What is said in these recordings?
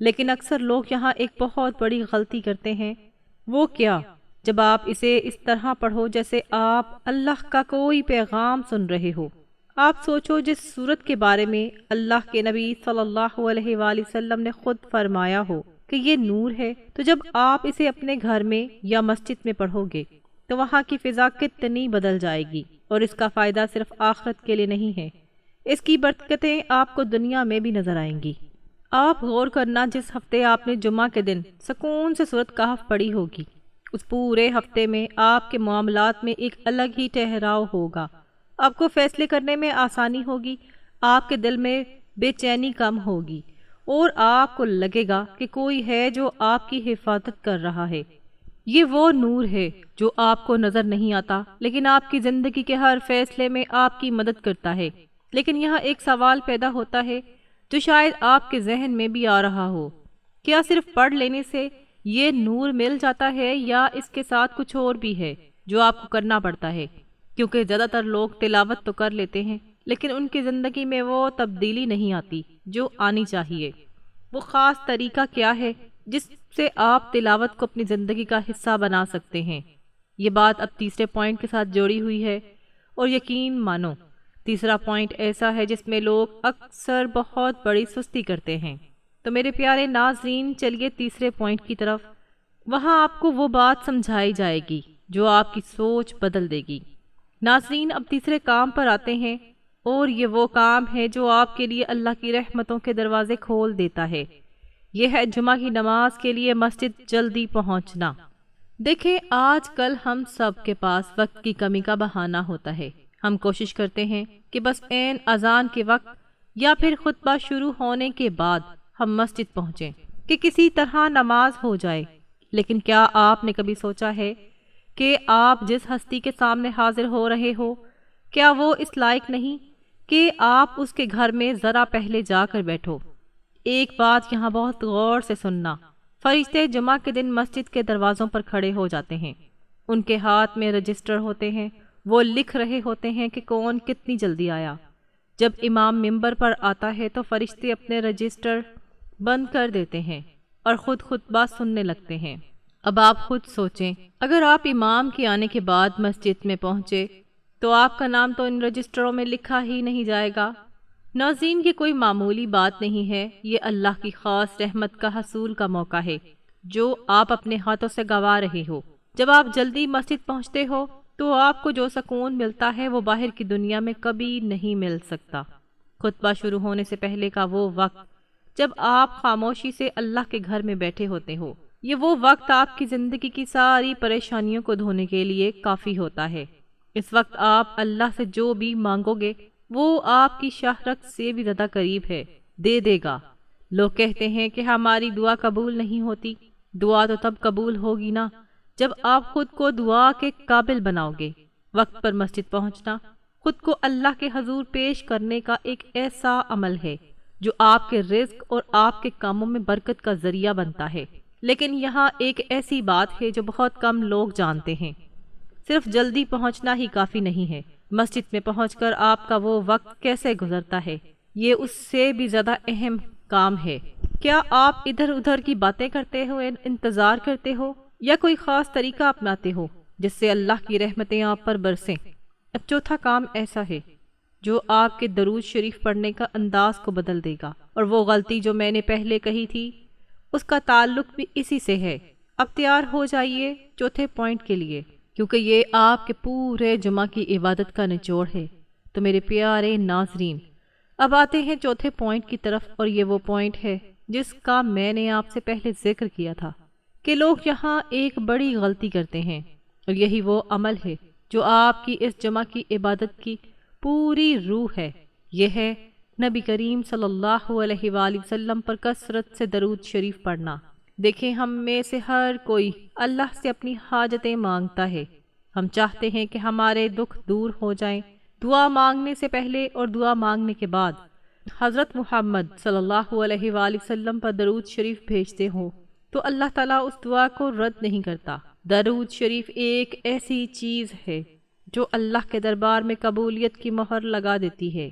لیکن اکثر لوگ یہاں ایک بہت بڑی غلطی کرتے ہیں۔ وہ کیا؟ جب آپ اسے اس طرح پڑھو جیسے آپ اللہ کا کوئی پیغام سن رہے ہو۔ آپ سوچو جس صورت کے بارے میں اللہ کے نبی صلی اللہ علیہ وآلہ وسلم نے خود فرمایا ہو کہ یہ نور ہے، تو جب آپ اسے اپنے گھر میں یا مسجد میں پڑھو گے تو وہاں کی فضا کتنی بدل جائے گی، اور اس کا فائدہ صرف آخرت کے لیے نہیں ہے، اس کی برکتیں آپ کو دنیا میں بھی نظر آئیں گی۔ آپ غور کرنا، جس ہفتے آپ نے جمعہ کے دن سکون سے سورۃ کہف پڑھی ہوگی، اس پورے ہفتے میں آپ کے معاملات میں ایک الگ ہی ٹھہراؤ ہوگا۔ آپ کو فیصلے کرنے میں آسانی ہوگی، آپ کے دل میں بے چینی کم ہوگی، اور آپ کو لگے گا کہ کوئی ہے جو آپ کی حفاظت کر رہا ہے۔ یہ وہ نور ہے جو آپ کو نظر نہیں آتا، لیکن آپ کی زندگی کے ہر فیصلے میں آپ کی مدد کرتا ہے۔ لیکن یہاں ایک سوال پیدا ہوتا ہے جو شاید آپ کے ذہن میں بھی آ رہا ہو، کیا صرف پڑھ لینے سے یہ نور مل جاتا ہے یا اس کے ساتھ کچھ اور بھی ہے جو آپ کو کرنا پڑتا ہے؟ کیونکہ زیادہ تر لوگ تلاوت تو کر لیتے ہیں لیکن ان کی زندگی میں وہ تبدیلی نہیں آتی جو آنی چاہیے۔ وہ خاص طریقہ کیا ہے جس سے آپ تلاوت کو اپنی زندگی کا حصہ بنا سکتے ہیں؟ یہ بات اب تیسرے پوائنٹ کے ساتھ جوڑی ہوئی ہے، اور یقین مانو تیسرا پوائنٹ ایسا ہے جس میں لوگ اکثر بہت بڑی سستی کرتے ہیں۔ تو میرے پیارے ناظرین، چلیے تیسرے پوائنٹ کی طرف۔ وہاں آپ کو وہ بات سمجھائی جائے گی جو آپ کی سوچ بدل دے گی۔ ناظرین، اب تیسرے کام پر آتے ہیں، اور یہ وہ کام ہے جو آپ کے لیے اللہ کی رحمتوں کے دروازے کھول دیتا ہے۔ یہ ہے جمعہ کی نماز کے لیے مسجد جلدی پہنچنا۔ دیکھیں، آج کل ہم سب کے پاس وقت کی کمی کا بہانہ ہوتا ہے۔ ہم کوشش کرتے ہیں کہ بس عین اذان کے وقت یا پھر خطبہ شروع ہونے کے بعد ہم مسجد پہنچیں کہ کسی طرح نماز ہو جائے۔ لیکن کیا آپ نے کبھی سوچا ہے کہ آپ جس ہستی کے سامنے حاضر ہو رہے ہو، کیا وہ اس لائق نہیں کہ آپ اس کے گھر میں ذرا پہلے جا کر بیٹھو؟ ایک بات یہاں بہت غور سے سننا، فرشتے جمعہ کے دن مسجد کے دروازوں پر کھڑے ہو جاتے ہیں، ان کے ہاتھ میں رجسٹر ہوتے ہیں، وہ لکھ رہے ہوتے ہیں کہ کون کتنی جلدی آیا۔ جب امام ممبر پر آتا ہے تو فرشتے اپنے رجسٹر بند کر دیتے ہیں اور خود خطبہ سننے لگتے ہیں۔ اب آپ خود سوچیں، اگر آپ امام کے آنے کے بعد مسجد میں پہنچے تو آپ کا نام تو ان رجسٹروں میں لکھا ہی نہیں جائے گا۔ ناظرین، یہ کوئی معمولی بات نہیں ہے، یہ اللہ کی خاص رحمت کا حصول کا موقع ہے جو آپ اپنے ہاتھوں سے گنوا رہے ہو۔ جب آپ جلدی مسجد پہنچتے ہو تو آپ کو جو سکون ملتا ہے وہ باہر کی دنیا میں کبھی نہیں مل سکتا۔ خطبہ شروع ہونے سے پہلے کا وہ وقت جب آپ خاموشی سے اللہ کے گھر میں بیٹھے ہوتے ہو، یہ وہ وقت آپ کی زندگی کی ساری پریشانیوں کو دھونے کے لیے کافی ہوتا ہے۔ اس وقت آپ اللہ سے جو بھی مانگو گے وہ آپ کی شہرت سے بھی زیادہ قریب ہے، دے دے گا۔ لوگ کہتے ہیں کہ ہماری دعا قبول نہیں ہوتی۔ دعا تو تب قبول ہوگی نا جب آپ خود کو دعا کے قابل بناؤ گے۔ وقت پر مسجد پہنچنا خود کو اللہ کے حضور پیش کرنے کا ایک ایسا عمل ہے جو آپ کے رزق اور آپ کے کاموں میں برکت کا ذریعہ بنتا ہے۔ لیکن یہاں ایک ایسی بات ہے جو بہت کم لوگ جانتے ہیں، صرف جلدی پہنچنا ہی کافی نہیں ہے۔ مسجد میں پہنچ کر آپ کا وہ وقت کیسے گزرتا ہے، یہ اس سے بھی زیادہ اہم کام ہے۔ کیا آپ ادھر ادھر کی باتیں کرتے ہوئے انتظار کرتے ہو یا کوئی خاص طریقہ اپناتے ہو جس سے اللہ کی رحمتیں آپ پر برسیں؟ اب چوتھا کام ایسا ہے جو آپ کے درود شریف پڑھنے کا انداز کو بدل دے گا، اور وہ غلطی جو میں نے پہلے کہی تھی اس کا تعلق بھی اسی سے ہے۔ اب تیار ہو جائیے چوتھے پوائنٹ کے لیے، کیونکہ یہ آپ کے پورے جمعہ کی عبادت کا نچوڑ ہے۔ تو میرے پیارے ناظرین، اب آتے ہیں چوتھے پوائنٹ کی طرف، اور یہ وہ پوائنٹ ہے جس کا میں نے آپ سے پہلے ذکر کیا تھا کہ لوگ یہاں ایک بڑی غلطی کرتے ہیں، اور یہی وہ عمل ہے جو آپ کی اس جمعہ کی عبادت کی پوری روح ہے۔ یہ ہے نبی کریم صلی اللہ علیہ وآلہ وسلم پر کثرت سے درود شریف پڑھنا۔ دیکھیں، ہم میں سے ہر کوئی اللہ سے اپنی حاجتیں مانگتا ہے۔ ہم چاہتے ہیں کہ ہمارے دکھ دور ہو جائیں۔ دعا مانگنے سے پہلے اور دعا مانگنے کے بعد حضرت محمد صلی اللہ علیہ وآلہ وسلم پر درود شریف بھیجتے ہوں تو اللہ تعالیٰ اس دعا کو رد نہیں کرتا۔ درود شریف ایک ایسی چیز ہے جو اللہ کے دربار میں قبولیت کی مہر لگا دیتی ہے۔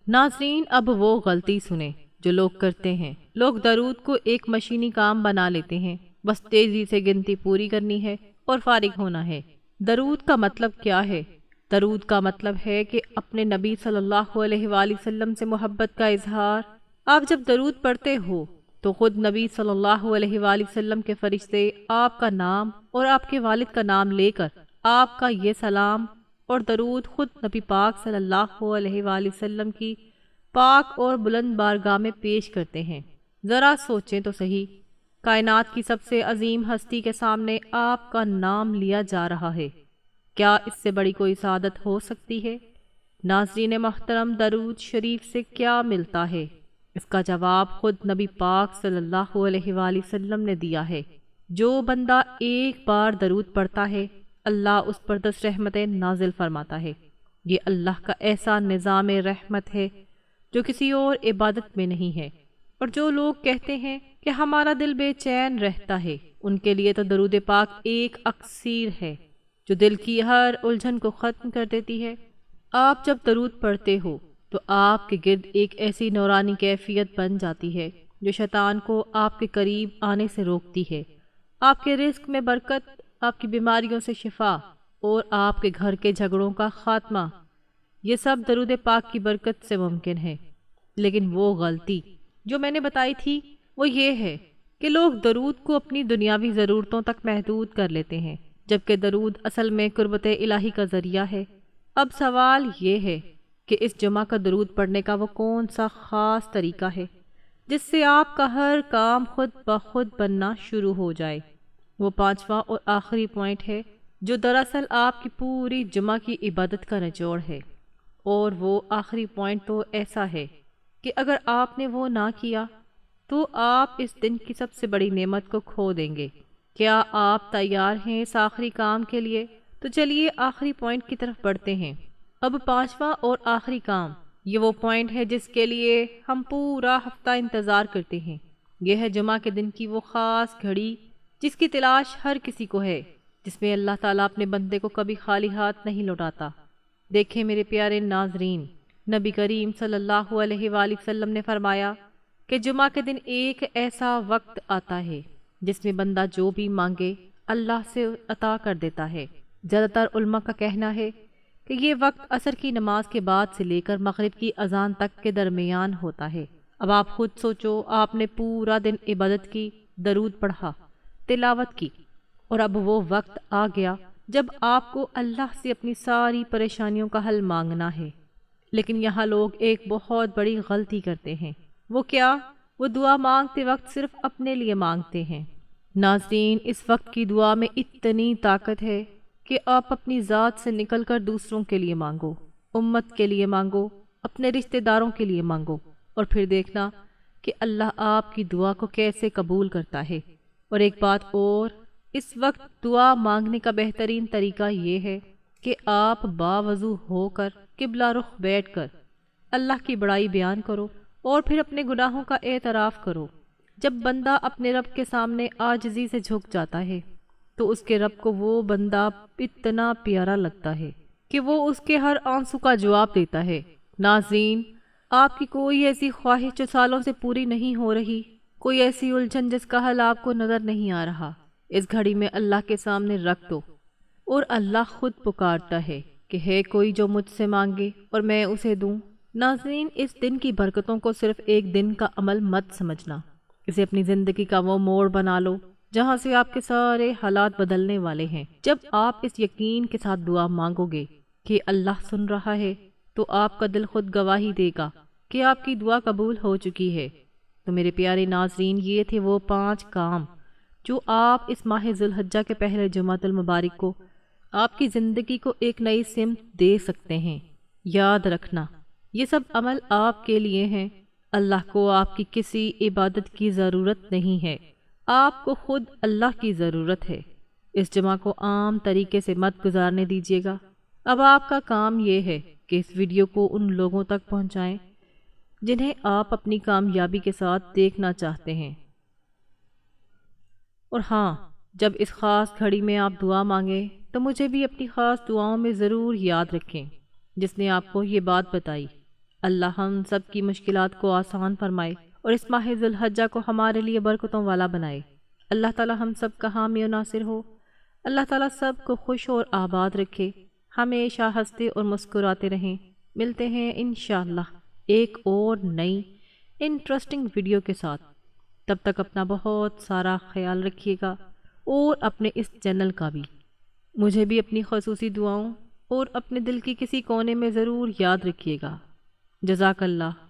ناظرین، اب وہ غلطی سنیں جو لوگ کرتے ہیں۔ لوگ درود کو ایک مشینی کام بنا لیتے ہیں، بس تیزی سے گنتی پوری کرنی ہے اور فارغ ہونا ہے۔ درود کا مطلب کیا ہے؟ درود کا مطلب ہے کہ اپنے نبی صلی اللہ علیہ وآلہ وسلم سے محبت کا اظہار۔ آپ جب درود پڑھتے ہو تو خود نبی صلی اللہ علیہ وآلہ وسلم کے فرشتے آپ کا نام اور آپ کے والد کا نام لے کر آپ کا یہ سلام اور درود خود نبی پاک صلی اللہ علیہ وآلہ وسلم کی پاک اور بلند بارگاہ میں پیش کرتے ہیں۔ ذرا سوچیں تو صحیح، کائنات کی سب سے عظیم ہستی کے سامنے آپ کا نام لیا جا رہا ہے، کیا اس سے بڑی کوئی سعادت ہو سکتی ہے؟ ناظرین محترم، درود شریف سے کیا ملتا ہے؟ اس کا جواب خود نبی پاک صلی اللہ علیہ وآلہ وسلم نے دیا ہے۔ جو بندہ ایک بار درود پڑھتا ہے، اللہ اس پر 10 رحمتیں نازل فرماتا ہے۔ یہ اللہ کا ایسا نظام رحمت ہے جو کسی اور عبادت میں نہیں ہے۔ اور جو لوگ کہتے ہیں کہ ہمارا دل بے چین رہتا ہے، ان کے لیے تو درود پاک ایک اکسیر ہے جو دل کی ہر الجھن کو ختم کر دیتی ہے۔ آپ جب درود پڑھتے ہو تو آپ کے گرد ایک ایسی نورانی کیفیت بن جاتی ہے جو شیطان کو آپ کے قریب آنے سے روکتی ہے۔ آپ کے رزق میں برکت، آپ کی بیماریوں سے شفا اور آپ کے گھر کے جھگڑوں کا خاتمہ، یہ سب درود پاک کی برکت سے ممکن ہے۔ لیکن وہ غلطی جو میں نے بتائی تھی وہ یہ ہے کہ لوگ درود کو اپنی دنیاوی ضرورتوں تک محدود کر لیتے ہیں، جبکہ درود اصل میں قربت الہی کا ذریعہ ہے۔ اب سوال یہ ہے کہ اس جمعہ کا درود پڑھنے کا وہ کون سا خاص طریقہ ہے جس سے آپ کا ہر کام خود بخود بننا شروع ہو جائے؟ وہ 5واں اور آخری پوائنٹ ہے جو دراصل آپ کی پوری جمعہ کی عبادت کا نچوڑ ہے۔ اور وہ آخری پوائنٹ تو ایسا ہے کہ اگر آپ نے وہ نہ کیا تو آپ اس دن کی سب سے بڑی نعمت کو کھو دیں گے۔ کیا آپ تیار ہیں اس آخری کام کے لیے؟ تو چلیے آخری پوائنٹ کی طرف بڑھتے ہیں۔ اب 5واں اور آخری کام، یہ وہ پوائنٹ ہے جس کے لیے ہم پورا ہفتہ انتظار کرتے ہیں۔ یہ ہے جمعہ کے دن کی وہ خاص گھڑی جس کی تلاش ہر کسی کو ہے، جس میں اللہ تعالیٰ اپنے بندے کو کبھی خالی ہاتھ نہیں لوٹاتا۔ دیکھیں میرے پیارے ناظرین، نبی کریم صلی اللہ علیہ وآلہ وسلم نے فرمایا کہ جمعہ کے دن ایک ایسا وقت آتا ہے جس میں بندہ جو بھی مانگے اللہ سے عطا کر دیتا ہے۔ زیادہ تر علماء کا کہنا ہے کہ یہ وقت عصر کی نماز کے بعد سے لے کر مغرب کی اذان تک کے درمیان ہوتا ہے۔ اب آپ خود سوچو، آپ نے پورا دن عبادت کی، درود پڑھا، تلاوت کی، اور اب وہ وقت آ گیا جب آپ کو اللہ سے اپنی ساری پریشانیوں کا حل مانگنا ہے۔ لیکن یہاں لوگ ایک بہت بڑی غلطی کرتے ہیں۔ وہ کیا؟ وہ دعا مانگتے وقت صرف اپنے لیے مانگتے ہیں۔ ناظرین، اس وقت کی دعا میں اتنی طاقت ہے کہ آپ اپنی ذات سے نکل کر دوسروں کے لیے مانگو، امت کے لیے مانگو، اپنے رشتہ داروں کے لیے مانگو، اور پھر دیکھنا کہ اللہ آپ کی دعا کو کیسے قبول کرتا ہے۔ اور ایک بات اور، اس وقت دعا مانگنے کا بہترین طریقہ یہ ہے کہ آپ باوضو ہو کر قبلہ رخ بیٹھ کر اللہ کی بڑائی بیان کرو اور پھر اپنے گناہوں کا اعتراف کرو۔ جب بندہ اپنے رب کے سامنے عاجزی سے جھک جاتا ہے تو اس کے رب کو وہ بندہ اتنا پیارا لگتا ہے کہ وہ اس کے ہر آنسو کا جواب دیتا ہے۔ ناظرین، آپ کی کوئی ایسی خواہش جو سالوں سے پوری نہیں ہو رہی، کوئی ایسی الجھن جس کا حل آپ کو نظر نہیں آ رہا، اس گھڑی میں اللہ کے سامنے رکھ دو، اور اللہ خود پکارتا ہے کہ ہے کوئی جو مجھ سے مانگے اور میں اسے دوں۔ ناظرین، اس دن کی برکتوں کو صرف ایک دن کا عمل مت سمجھنا، اسے اپنی زندگی کا وہ موڑ بنا لو جہاں سے آپ کے سارے حالات بدلنے والے ہیں۔ جب آپ اس یقین کے ساتھ دعا مانگو گے کہ اللہ سن رہا ہے تو آپ کا دل خود گواہی دے گا کہ آپ کی دعا قبول ہو چکی ہے۔ تو میرے پیارے ناظرین، یہ تھے وہ 5 کام جو آپ اس ماہ ذوالحجہ کے پہلے جمعہ المبارک کو آپ کی زندگی کو ایک نئی سمت دے سکتے ہیں۔ یاد رکھنا، یہ سب عمل آپ کے لیے ہیں، اللہ کو آپ کی کسی عبادت کی ضرورت نہیں ہے، آپ کو خود اللہ کی ضرورت ہے۔ اس جمعہ کو عام طریقے سے مت گزارنے دیجیے گا۔ اب آپ کا کام یہ ہے کہ اس ویڈیو کو ان لوگوں تک پہنچائیں جنہیں آپ اپنی کامیابی کے ساتھ دیکھنا چاہتے ہیں۔ اور ہاں، جب اس خاص گھڑی میں آپ دعا مانگیں تو مجھے بھی اپنی خاص دعاؤں میں ضرور یاد رکھیں جس نے آپ کو یہ بات بتائی۔ اللہ ہم سب کی مشکلات کو آسان فرمائے اور اس ماہ ذوالحجہ کو ہمارے لیے برکتوں والا بنائے۔ اللہ تعالی ہم سب کا حامی و ناصر ہو۔ اللہ تعالیٰ سب کو خوش اور آباد رکھے، ہمیشہ ہنستے اور مسکراتے رہیں۔ ملتے ہیں انشاءاللہ ایک اور نئی انٹرسٹنگ ویڈیو کے ساتھ۔ تب تک اپنا بہت سارا خیال رکھیے گا اور اپنے اس چینل کا بھی۔ مجھے بھی اپنی خصوصی دعاؤں اور اپنے دل کی کسی کونے میں ضرور یاد رکھیے گا۔ جزاک اللہ۔